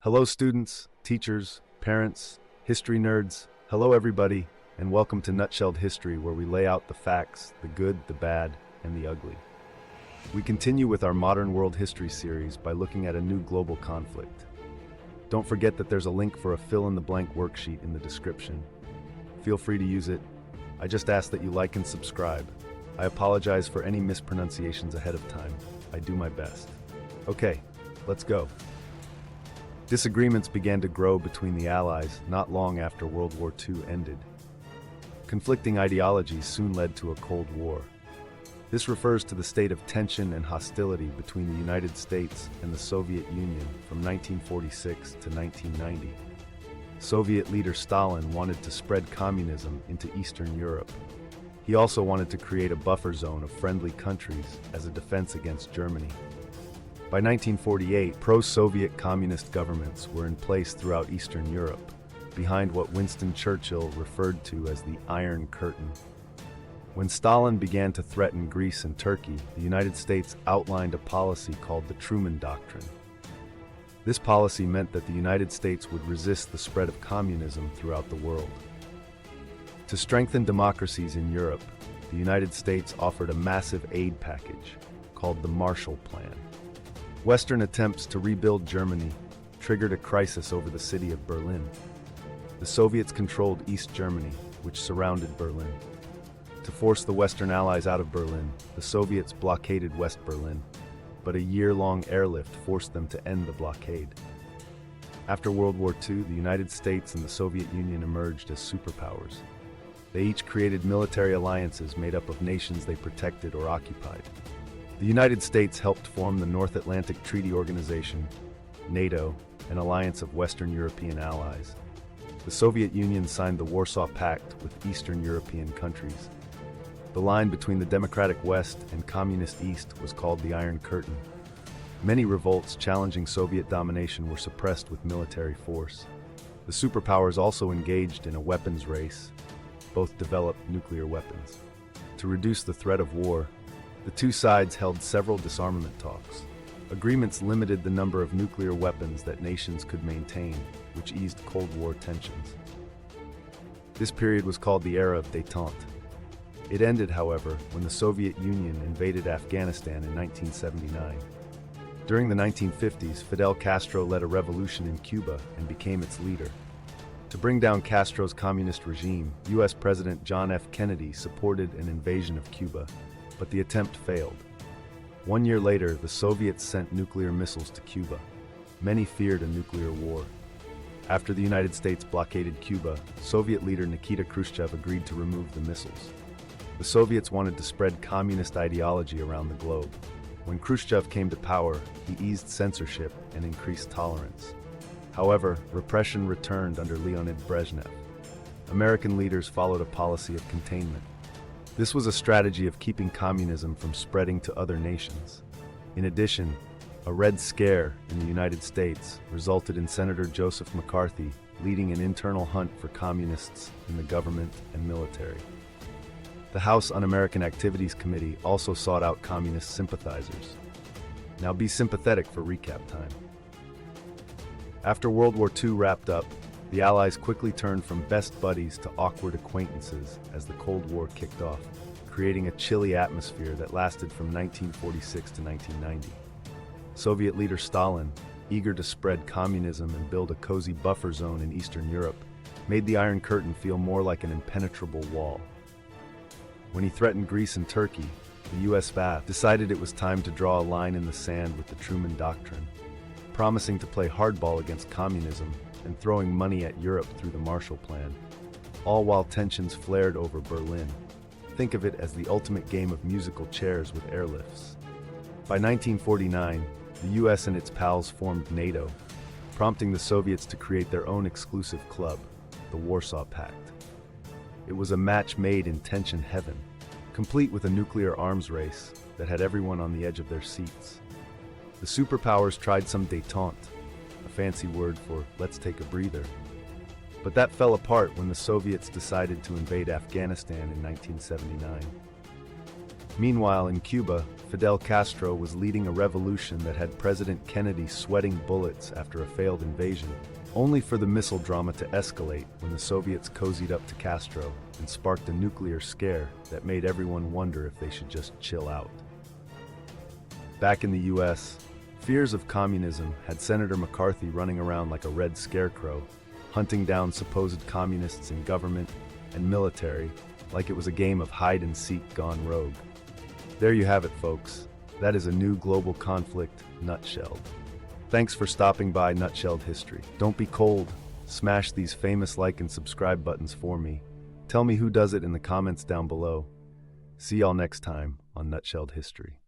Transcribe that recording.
Hello students, teachers, parents, history nerds. Hello everybody, and welcome to Nutshelled History, where we lay out the facts, the good, the bad, and the ugly. We continue with our Modern World History series by looking at a new global conflict. Don't forget that there's a link for a fill-in-the-blank worksheet in the description. Feel free to use it. I just ask that you like and subscribe. I apologize for any mispronunciations ahead of time. I do my best. Okay, let's go. Disagreements began to grow between the Allies not long after World War II ended. Conflicting ideologies soon led to a Cold War. This refers to the state of tension and hostility between the United States and the Soviet Union from 1946 to 1990. Soviet leader Stalin wanted to spread communism into Eastern Europe. He also wanted to create a buffer zone of friendly countries as a defense against Germany. By 1948, pro-Soviet communist governments were in place throughout Eastern Europe, behind what Winston Churchill referred to as the Iron Curtain. When Stalin began to threaten Greece and Turkey, the United States outlined a policy called the Truman Doctrine. This policy meant that the United States would resist the spread of communism throughout the world. To strengthen democracies in Europe, the United States offered a massive aid package called the Marshall Plan. Western attempts to rebuild Germany triggered a crisis over the city of Berlin. The Soviets controlled East Germany, which surrounded Berlin. To force the Western Allies out of Berlin, the Soviets blockaded West Berlin, but a year-long airlift forced them to end the blockade. After World War II, the United States and the Soviet Union emerged as superpowers. They each created military alliances made up of nations they protected or occupied. The United States helped form the North Atlantic Treaty Organization, NATO, an alliance of Western European allies. The Soviet Union signed the Warsaw Pact with Eastern European countries. The line between the democratic West and communist East was called the Iron Curtain. Many revolts challenging Soviet domination were suppressed with military force. The superpowers also engaged in a weapons race. Both developed nuclear weapons. To reduce the threat of war, the two sides held several disarmament talks. Agreements limited the number of nuclear weapons that nations could maintain, which eased Cold War tensions. This period was called the Era of Détente. It ended, however, when the Soviet Union invaded Afghanistan in 1979. During the 1950s, Fidel Castro led a revolution in Cuba and became its leader. To bring down Castro's communist regime, U.S. President John F. Kennedy supported an invasion of Cuba, but the attempt failed. 1 year later, the Soviets sent nuclear missiles to Cuba. Many feared a nuclear war. After the United States blockaded Cuba, Soviet leader Nikita Khrushchev agreed to remove the missiles. The Soviets wanted to spread communist ideology around the globe. When Khrushchev came to power, he eased censorship and increased tolerance. However, repression returned under Leonid Brezhnev. American leaders followed a policy of containment. This was a strategy of keeping communism from spreading to other nations. In addition, a Red Scare in the United States resulted in Senator Joseph McCarthy leading an internal hunt for communists in the government and military. The House Un-American Activities Committee also sought out communist sympathizers. Now be sympathetic for recap time. After World War II wrapped up, the Allies quickly turned from best buddies to awkward acquaintances as the Cold War kicked off, creating a chilly atmosphere that lasted from 1946 to 1990. Soviet leader Stalin, eager to spread communism and build a cozy buffer zone in Eastern Europe, made the Iron Curtain feel more like an impenetrable wall. When he threatened Greece and Turkey, the U.S. decided it was time to draw a line in the sand with the Truman Doctrine, promising to play hardball against communism and throwing money at Europe through the Marshall Plan, all while tensions flared over Berlin. Think of it as the ultimate game of musical chairs with airlifts. By 1949, the US and its pals formed NATO, prompting the Soviets to create their own exclusive club, the Warsaw Pact. It was a match made in tension heaven, complete with a nuclear arms race that had everyone on the edge of their seats. The superpowers tried some détente, a fancy word for let's take a breather. But that fell apart when the Soviets decided to invade Afghanistan in 1979. Meanwhile, in Cuba, Fidel Castro was leading a revolution that had President Kennedy sweating bullets after a failed invasion, only for the missile drama to escalate when the Soviets cozied up to Castro and sparked a nuclear scare that made everyone wonder if they should just chill out. Back in the US, fears of communism had Senator McCarthy running around like a red scarecrow, hunting down supposed communists in government and military like it was a game of hide-and-seek gone rogue. There you have it, folks. That is a new global conflict nutshelled. Thanks for stopping by Nutshelled History. Don't be cold. Smash these famous like and subscribe buttons for me. Tell me who does it in the comments down below. See y'all next time on Nutshelled History.